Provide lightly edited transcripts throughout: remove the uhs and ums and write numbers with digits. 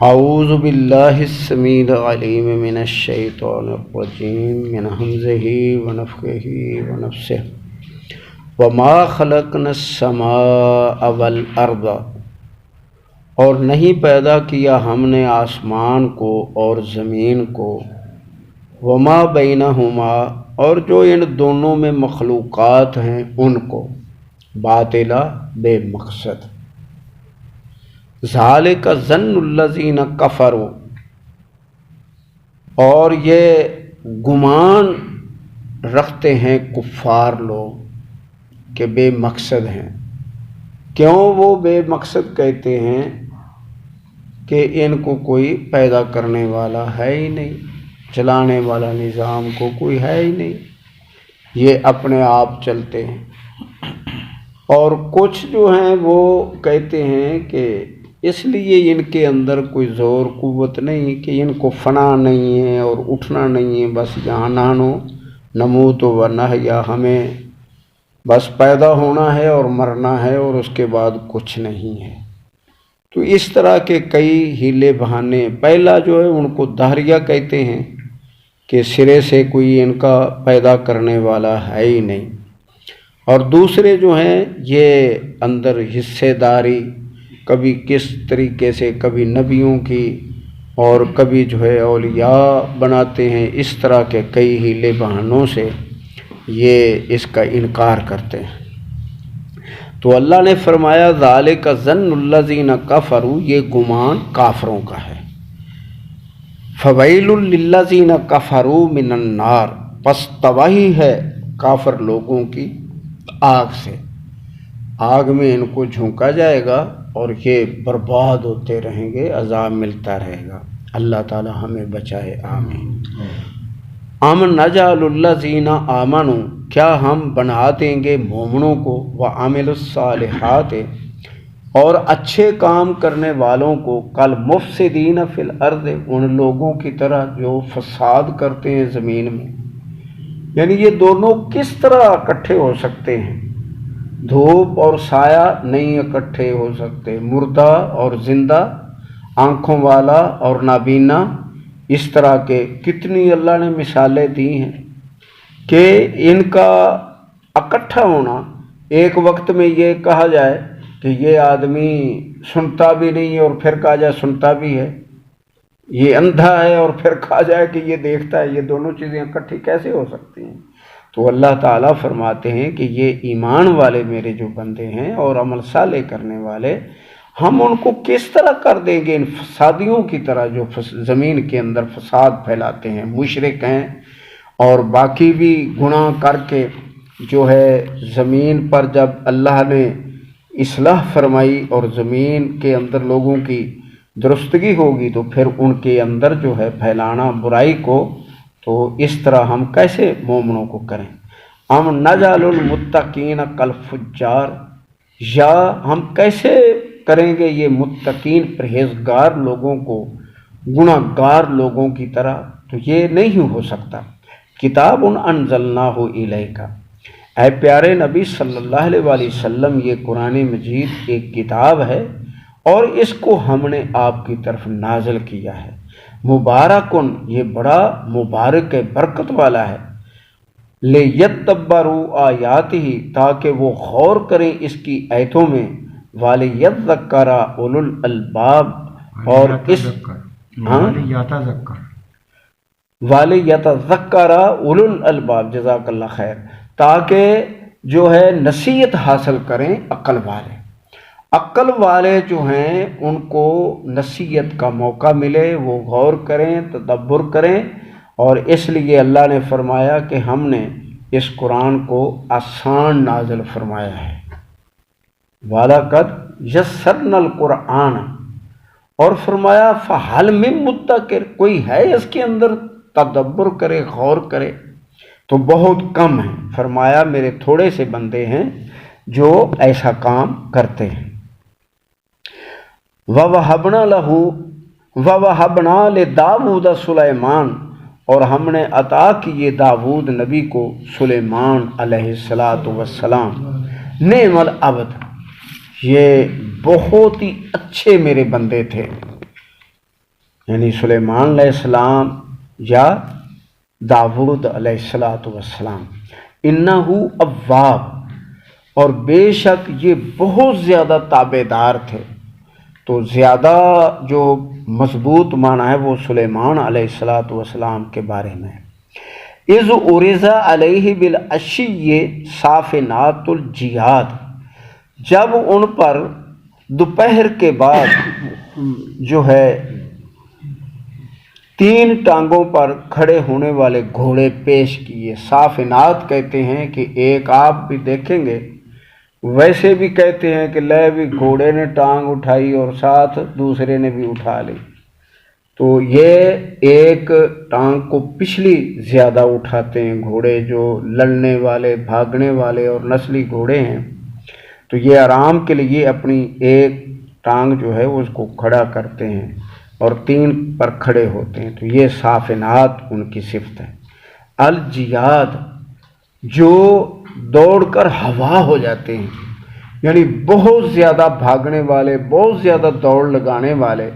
اعوذ باللہ السمیع العلیم من الشیطان الرجیم من ہمزہ ونفخہ ونفثہ وما خلقنا السماء والارض، اور نہیں پیدا کیا ہم نے آسمان کو اور زمین کو، وما بینہما، اور جو ان دونوں میں مخلوقات ہیں ان کو، باطلا بے مقصد۔ ذالک ظن الذین کفروا، اور یہ گمان رکھتے ہیں کفار لوگ کہ بے مقصد ہیں۔ کیوں وہ بے مقصد کہتے ہیں؟ کہ ان کو کوئی پیدا کرنے والا ہے ہی نہیں، چلانے والا نظام کو کوئی ہے ہی نہیں، یہ اپنے آپ چلتے ہیں۔ اور کچھ جو ہیں وہ کہتے ہیں کہ اس لیے ان کے اندر کوئی زور قوت نہیں کہ ان کو فنا نہیں ہے اور اٹھنا نہیں ہے، بس یہاں نانو نموت و نحیا، ہمیں بس پیدا ہونا ہے اور مرنا ہے اور اس کے بعد کچھ نہیں ہے۔ تو اس طرح کے کئی ہیلے بہانے، پہلا جو ہے ان کو دہریہ کہتے ہیں کہ سرے سے کوئی ان کا پیدا کرنے والا ہے ہی نہیں، اور دوسرے جو ہیں یہ اندر حصے داری کبھی کس طریقے سے، کبھی نبیوں کی اور کبھی جو ہے اولیاء بناتے ہیں، اس طرح کے کئی ہیلے بہانوں سے یہ اس کا انکار کرتے ہیں۔ تو اللہ نے فرمایا ذالک ظن الذین کفروا، یہ گمان کافروں کا ہے۔ فویل للذین کفروا من النار، پس تباہی ہے کافر لوگوں کی آگ سے، آگ میں ان کو جھونکا جائے گا اور یہ برباد ہوتے رہیں گے، عذاب ملتا رہے گا۔ اللہ تعالی ہمیں بچائے، آمین۔ ام نجعل الذین آمنوا، کیا ہم بنا دیں گے مومنوں کو، وعملوا الصالحات، اور اچھے کام کرنے والوں کو، کل مفسدین فی الارض، ان لوگوں کی طرح جو فساد کرتے ہیں زمین میں۔ یعنی یہ دونوں کس طرح اکٹھے ہو سکتے ہیں؟ دھوپ اور سایہ نہیں اکٹھے ہو سکتے، مردہ اور زندہ، آنکھوں والا اور نابینا، اس طرح کے کتنی اللہ نے مثالیں دی ہیں کہ ان کا اکٹھا ہونا۔ ایک وقت میں یہ کہا جائے کہ یہ آدمی سنتا بھی نہیں اور پھر کہا جائے سنتا بھی ہے، یہ اندھا ہے اور پھر کہا جائے کہ یہ دیکھتا ہے، یہ دونوں چیزیں اکٹھی کیسے ہو سکتی ہیں؟ تو اللہ تعالیٰ فرماتے ہیں کہ یہ ایمان والے میرے جو بندے ہیں اور عمل صالح کرنے والے، ہم ان کو کس طرح کر دیں گے ان فسادیوں کی طرح جو زمین کے اندر فساد پھیلاتے ہیں، مشرک ہیں اور باقی بھی گناہ کر کے جو ہے زمین پر جب اللہ نے اصلاح فرمائی اور زمین کے اندر لوگوں کی درستگی ہوگی تو پھر ان کے اندر جو ہے پھیلانا برائی کو، تو اس طرح ہم کیسے مومنوں کو کریں؟ ہم نجعل المتقین کالفجار، یا ہم کیسے کریں گے یہ متقین پرہیزگار لوگوں کو گناہ گار لوگوں کی طرح؟ تو یہ نہیں ہو سکتا۔ کتاب انزلناہ الیک، اے پیارے نبی صلی اللہ علیہ وآلہ وسلم، یہ قرآن مجید ایک کتاب ہے اور اس کو ہم نے آپ کی طرف نازل کیا ہے۔ مبارکن، یہ بڑا مبارک ہے، برکت والا ہے۔ لیتدبروا آیاتہ، تاکہ وہ غور کریں اس کی آیتوں میں، ولیذکر اولو الالباب، اور اس ولیتذکر اولو الالباب، جزاک اللہ خیر، تاکہ جو ہے نصیحت حاصل کریں عقل والے۔ عقل والے جو ہیں ان کو نصیحت کا موقع ملے، وہ غور کریں، تدبر کریں، اور اس لیے اللہ نے فرمایا کہ ہم نے اس قرآن کو آسان نازل فرمایا ہے۔ وَلَقَدْ يَسَّرْنَا الْقُرْآنَ، اور فرمایا فَهَلْ مِن مُدَّكِرٍ، کوئی ہے اس کے اندر تدبر کرے، غور کرے؟ تو بہت کم ہیں۔ فرمایا میرے تھوڑے سے بندے ہیں جو ایسا کام کرتے ہیں۔ وَوَهَبْنَا لِدَاوُودَ سُلَيْمَانَ، اور ہم نے عطا کیے داود نبی کو سلیمان علیہ السلام۔ نعم العبد، یہ بہت ہی اچھے میرے بندے تھے۔ یعنی سلیمان علیہ السلام یا داود علیہ السلام، انہو اواب، اور بے شک یہ بہت زیادہ تابع دار تھے۔ تو زیادہ جو مضبوط معنی ہے وہ سلیمان علیہ السلام کے بارے میں۔ اذ عرض علیہ بالعشی صافنات الجیاد، جب ان پر دوپہر کے بعد جو ہے 3 ٹانگوں پر کھڑے ہونے والے گھوڑے پیش کیے۔ صافنات کہتے ہیں کہ ایک آپ بھی دیکھیں گے، ویسے بھی کہتے ہیں کہ لے بھی گھوڑے نے ٹانگ اٹھائی اور ساتھ دوسرے نے بھی اٹھا لی، تو یہ ایک ٹانگ کو پچھلی زیادہ اٹھاتے ہیں گھوڑے جو لڑنے والے، بھاگنے والے اور نسلی گھوڑے ہیں، تو یہ آرام کے لیے اپنی ایک ٹانگ جو ہے اس کو کھڑا کرتے ہیں اور 3 پر کھڑے ہوتے ہیں، تو یہ صافنات ان کی صفت ہے۔ الجیاد، جو دوڑ کر ہوا ہو جاتے ہیں، یعنی بہت زیادہ بھاگنے والے، بہت زیادہ دوڑ لگانے والے،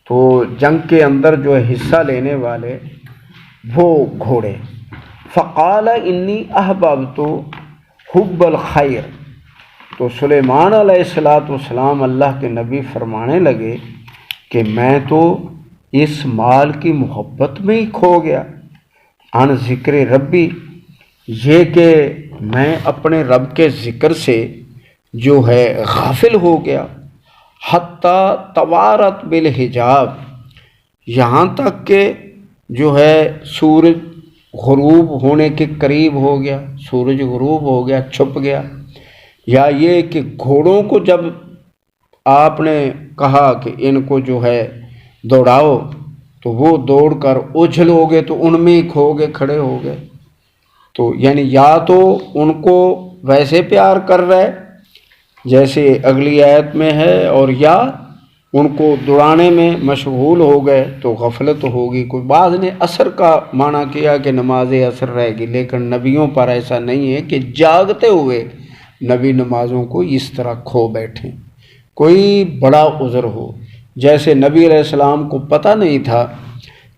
تو جنگ کے اندر جو حصہ لینے والے وہ گھوڑے۔ فقال انی احببت حب الخیر، تو سلیمان علیہ السلام اللہ کے نبی فرمانے لگے کہ میں تو اس مال کی محبت میں ہی کھو گیا، عن ذکر ربی، یہ کہ میں اپنے رب کے ذکر سے جو ہے غافل ہو گیا، حتیٰ توارت بالحجاب، یہاں تک کہ جو ہے سورج غروب ہونے کے قریب ہو گیا، سورج غروب ہو گیا، چھپ گیا، یا یہ کہ گھوڑوں کو جب آپ نے کہا کہ ان کو جو ہے دوڑاؤ تو وہ دوڑ کر اچھل ہو گئے، تو ان میں ہی کھو گئے، کھڑے ہو گئے۔ تو یعنی یا تو ان کو ویسے پیار کر رہے جیسے اگلی آیت میں ہے، اور یا ان کو دوڑانے میں مشغول ہو گئے تو غفلت ہوگی۔ کوئی بعض نے عصر کا معنی کیا کہ نماز عصر رہے گی، لیکن نبیوں پر ایسا نہیں ہے کہ جاگتے ہوئے نبی نمازوں کو اس طرح کھو بیٹھیں، کوئی بڑا عذر ہو۔ جیسے نبی علیہ السلام کو پتہ نہیں تھا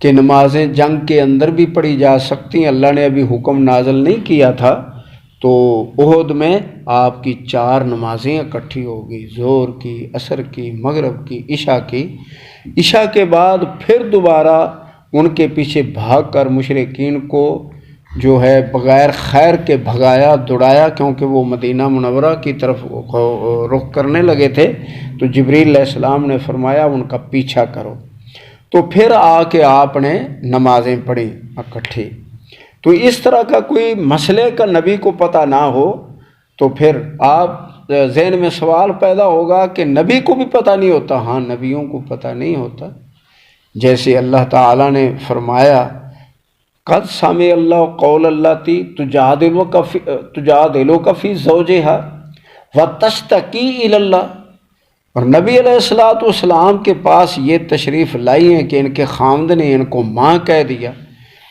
کہ نمازیں جنگ کے اندر بھی پڑھی جا سکتی ہیں، اللہ نے ابھی حکم نازل نہیں کیا تھا، تو احد میں آپ کی 4 نمازیں اکٹھی ہو گئی، ظہر کی، عصر کی، مغرب کی، عشاء کی۔ عشاء کے بعد پھر دوبارہ ان کے پیچھے بھاگ کر مشرکین کو جو ہے بغیر خیر کے بھگایا، دوڑایا، کیونکہ وہ مدینہ منورہ کی طرف رخ کرنے لگے تھے، تو جبریل علیہ السلام نے فرمایا ان کا پیچھا کرو، تو پھر آ کے آپ نے نمازیں پڑھی اکٹھی۔ تو اس طرح کا کوئی مسئلے کا نبی کو پتہ نہ ہو تو پھر آپ ذہن میں سوال پیدا ہوگا کہ نبی کو بھی پتہ نہیں ہوتا۔ ہاں، نبیوں کو پتہ نہیں ہوتا، جیسے اللہ تعالیٰ نے فرمایا قد سمع اللہ قول اللاتی تجادلک فی زوجہا وتشتکی الی اللہ، اور نبی علیہ السلام کے پاس یہ تشریف لائی ہیں کہ ان کے خاوند نے ان کو ماں کہہ دیا،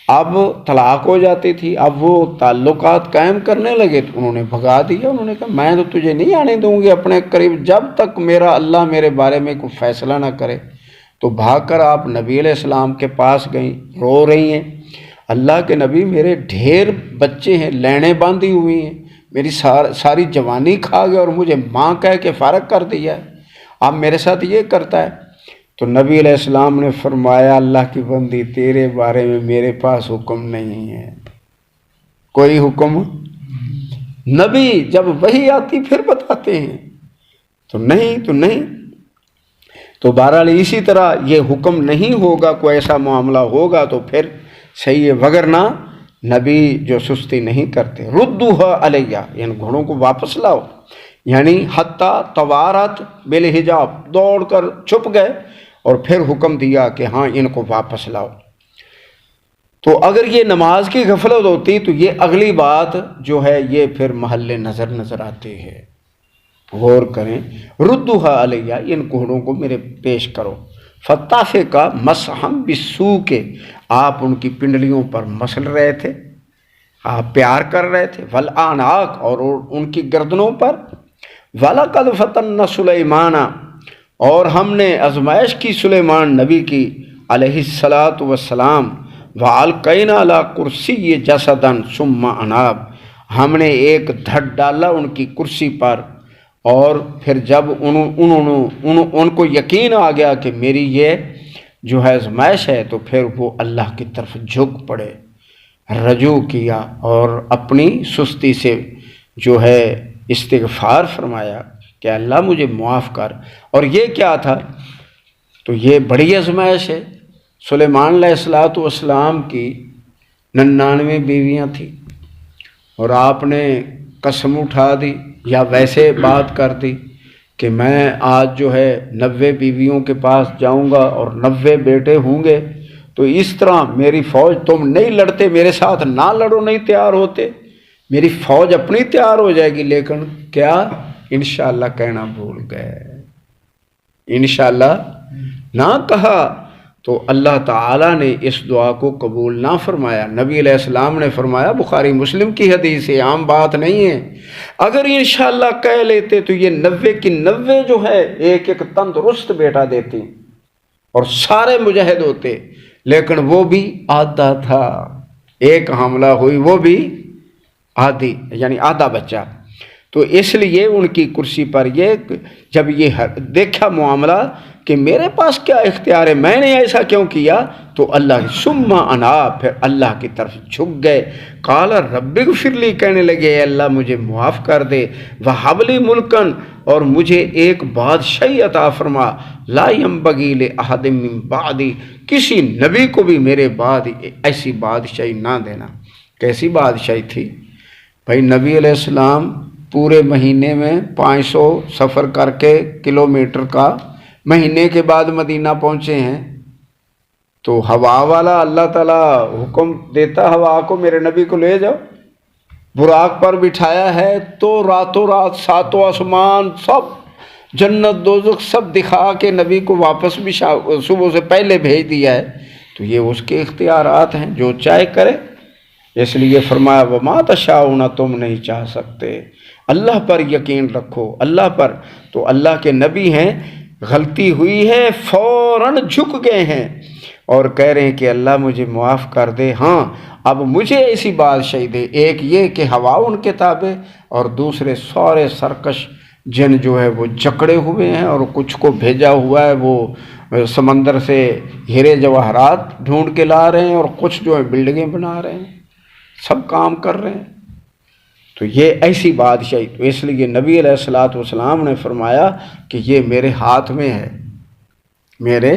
اب طلاق ہو جاتی تھی، اب وہ تعلقات قائم کرنے لگے تو انہوں نے بھگا دیا، انہوں نے کہا میں تو تجھے نہیں آنے دوں گی اپنے قریب جب تک میرا اللہ میرے بارے میں کوئی فیصلہ نہ کرے۔ تو بھاگ کر آپ نبی علیہ السلام کے پاس گئیں، رو رہی ہیں، اللہ کے نبی میرے ڈھیر بچے ہیں، لینے باندھی ہوئی ہیں، میری ساری جوانی کھا گیا اور مجھے ماں کہہ کے فارغ کر دیا ہے، اب میرے ساتھ یہ کرتا ہے۔ تو نبی علیہ السلام نے فرمایا اللہ کی بندی تیرے بارے میں میرے پاس حکم نہیں ہے، کوئی حکم۔ نبی جب وحی آتی پھر بتاتے ہیں، تو نہیں۔ تو بہرحال اسی طرح یہ حکم نہیں ہوگا، کوئی ایسا معاملہ ہوگا تو پھر صحیح ہے، وگرنہ نبی جو سستی نہیں کرتے۔ ردوہا علیہ، یعنی گھوڑوں کو واپس لاؤ، یعنی حتیٰ توارت بالحجاب، دوڑ کر چھپ گئے اور پھر حکم دیا کہ ہاں ان کو واپس لاؤ۔ تو اگر یہ نماز کی غفلت ہوتی تو یہ اگلی بات جو ہے یہ پھر محل نظر آتی ہے، غور کریں۔ ردوہا علیہ، ان گھوڑوں کو میرے پیش کرو۔ فتافے کا مسحم بسو کے، آپ ان کی پنڈلیوں پر مسل رہے تھے، آپ پیار کر رہے تھے، والآناق، اور ان کی گردنوں پر۔ وَلَقَدْ فَتَنَّا سُلَيْمَانَ، اور ہم نے آزمائش کی سلیمان نبی کی، علیہ الصلاۃ والسلام وَأَلْقَيْنَا عَلَىٰ كُرْسِيِّ جَسَدًا ثُمَّ أَنَابَ، ہم نے ایک دھڑ ڈالا ان کی کرسی پر، اور پھر جب ان کو یقین آ گیا کہ میری یہ جو ہے آزمائش ہے، تو پھر وہ اللہ کی طرف جھک پڑے، رجوع کیا اور اپنی سستی سے جو ہے استغفار فرمایا کہ اللہ مجھے معاف کر۔ اور یہ کیا تھا؟ تو یہ بڑی آزمائش ہے۔ سلیمان علیہ السلام کی 99 بیویاں تھیں، اور آپ نے قسم اٹھا دی یا ویسے بات کر دی کہ میں آج جو ہے 90 بیویوں کے پاس جاؤں گا اور 90 بیٹے ہوں گے، تو اس طرح میری فوج، تم نہیں لڑتے میرے ساتھ، نہ لڑو، نہیں تیار ہوتے، میری فوج اپنی تیار ہو جائے گی۔ لیکن کیا انشاءاللہ کہنا بھول گئے، انشاءاللہ نہ کہا، تو اللہ تعالیٰ نے اس دعا کو قبول نہ فرمایا۔ نبی علیہ السلام نے فرمایا، بخاری مسلم کی حدیث ہے، عام بات نہیں ہے، اگر انشاءاللہ کہہ لیتے تو یہ 90 کی 90 جو ہے ایک ایک تندرست بیٹا دیتی اور سارے مجاہد ہوتے، لیکن وہ بھی آدھا تھا، ایک حاملہ ہوئی وہ بھی آدھی، یعنی آدھا بچہ۔ تو اس لیے ان کی کرسی پر یہ جب یہ دیکھا معاملہ کہ میرے پاس کیا اختیار ہے، میں نے ایسا کیوں کیا، تو اللہ ثم انا، پھر اللہ کی طرف جھک گئے۔ قال رب اغفر لی، کہنے لگے اے اللہ مجھے معاف کر دے، وہب لی ملکن، اور مجھے ایک بادشاہی عطا فرما، لا ینبغی لأحد من بعدی، کسی نبی کو بھی میرے بعد ایسی بادشاہی نہ دینا۔ کیسی بادشاہی تھی بھائی؟ نبی علیہ السلام پورے مہینے میں 500 سفر کر کے کلومیٹر کا مہینے کے بعد مدینہ پہنچے ہیں، تو ہوا والا اللہ تعالیٰ حکم دیتا ہوا کو میرے نبی کو لے جاؤ، براق پر بٹھایا ہے تو راتوں رات 7 آسمان سب جنت دوزخ سب دکھا کے نبی کو واپس بھی صبح سے پہلے بھیج دیا ہے، تو یہ اس کے اختیارات ہیں، جو چاہے کرے۔ اس لیے فرمایا وما تشاؤون، تم نہیں چاہ سکتے، اللہ پر یقین رکھو، اللہ پر۔ تو اللہ کے نبی ہیں، غلطی ہوئی ہے فوراً جھک گئے ہیں اور کہہ رہے ہیں کہ اللہ مجھے معاف کر دے، ہاں اب مجھے ایسی بادشاہی دے، ایک یہ کہ ہوا ان کے تابع، اور دوسرے سارے سرکش جن جو ہے وہ جکڑے ہوئے ہیں، اور کچھ کو بھیجا ہوا ہے وہ سمندر سے ہیرے جواہرات ڈھونڈ کے لا رہے ہیں، اور کچھ جو ہے بلڈنگیں بنا رہے ہیں، سب کام کر رہے ہیں۔ تو یہ ایسی بادشاہی، تو اس لیے نبی علیہ السلام نے فرمایا کہ یہ میرے ہاتھ میں ہے، میرے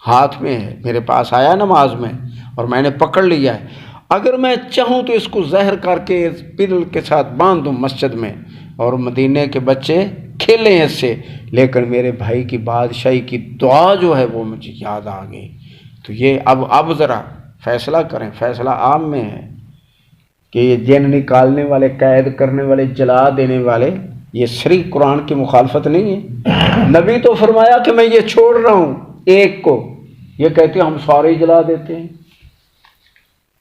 ہاتھ میں ہے، میرے پاس آیا نماز میں اور میں نے پکڑ لیا ہے، اگر میں چاہوں تو اس کو زہر کر کے پل کے ساتھ باندھ دوں مسجد میں، اور مدینے کے بچے کھیلیں اس سے، لیکن میرے بھائی کی بادشاہی کی دعا جو ہے وہ مجھے یاد آ گئی۔ تو یہ اب ذرا فیصلہ کریں، فیصلہ عام میں ہے کہ یہ جن نکالنے والے، قید کرنے والے، جلا دینے والے، یہ صریح قرآن کی مخالفت نہیں ہے۔ نبی تو فرمایا کہ میں یہ چھوڑ رہا ہوں ایک کو، یہ کہتے ہیں ہم سارے ہی جلا دیتے ہیں،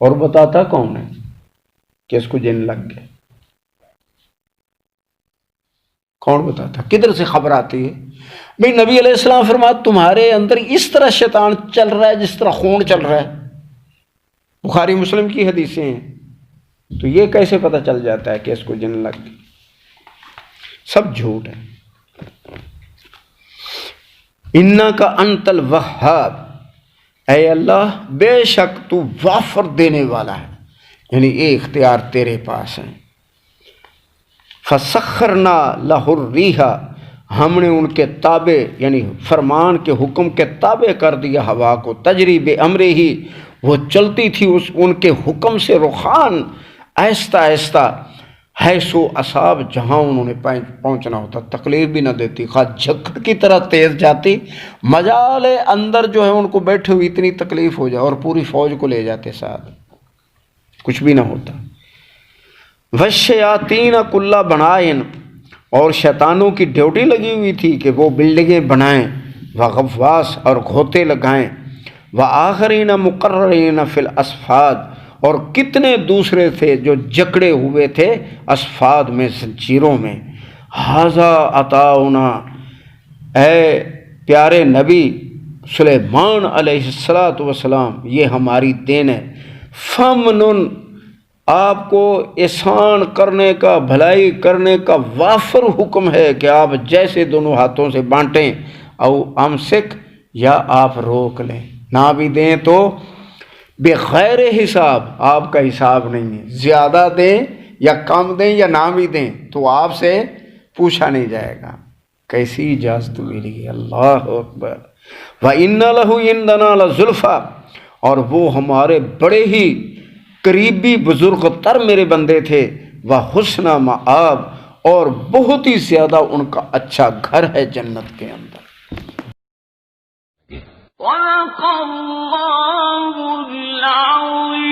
اور بتاتا کون ہے کہ اس کو جن لگ گئے؟ کون بتاتا؟ کدھر سے خبر آتی ہے؟ بھئی نبی علیہ السلام فرمایا تمہارے اندر اس طرح شیطان چل رہا ہے جس طرح خون چل رہا ہے، بخاری مسلم کی حدیثیں ہیں، تو یہ کیسے پتہ چل جاتا ہے کہ اس کو جن لگ گئی؟ سب جھوٹ ہے۔ انک انت الوہاب، اے اللہ بے شک تو وافر دینے والا ہے، یعنی یہ اختیار تیرے پاس ہے۔ فسخرنا لہ الریح، ہم نے ان کے تابع یعنی فرمان کے حکم کے تابع کر دیا ہوا کو، تجری بامرہ ہی، وہ چلتی تھی ان کے حکم سے، رخان آہستہ آہستہ، حیثو اصاب، جہاں انہوں نے پہنچنا ہوتا، تکلیف بھی نہ دیتی، خواہ جھکڑ کی طرح تیز جاتی، مجال اندر جو ہے ان کو بیٹھے ہوئی اتنی تکلیف ہو جائے، اور پوری فوج کو لے جاتے ساتھ، کچھ بھی نہ ہوتا۔ وَالشَّيَاطِينَ كُلَّ بَنَاءٍ، اور شیطانوں کی ڈیوٹی لگی ہوئی تھی کہ وہ بلڈنگیں بنائیں، وغواص، اور گھوتے لگائیں، وآخرین مقررین فی الاسفاد، اور کتنے دوسرے تھے جو جکڑے ہوئے تھے اسفاد میں، زنجیروں میں۔ ھذا عطاؤنا، اے پیارے نبی سلیمان علیہ السلام یہ ہماری دین ہے. فمنن آپ کو احسان کرنے کا، بھلائی کرنے کا وافر حکم ہے کہ آپ جیسے دونوں ہاتھوں سے بانٹیں، او امسک یا آپ روک لیں، نہ بھی دیں تو بغیر حساب، آپ کا حساب نہیں ہے، زیادہ دیں یا کم دیں یا نہ بھی دیں تو آپ سے پوچھا نہیں جائے گا. کیسی اجازت ملی ہے، اللہ اکبر. وَإِنَّ لَهُ عِندَنَا لَزُلْفَىٰ، اور وہ ہمارے بڑے ہی قریبی بزرگ تر میرے بندے تھے. وَحُسْنَ مآب، اور بہت ہی زیادہ ان کا اچھا گھر ہے جنت کے اندر. صدق اللہ العظیم.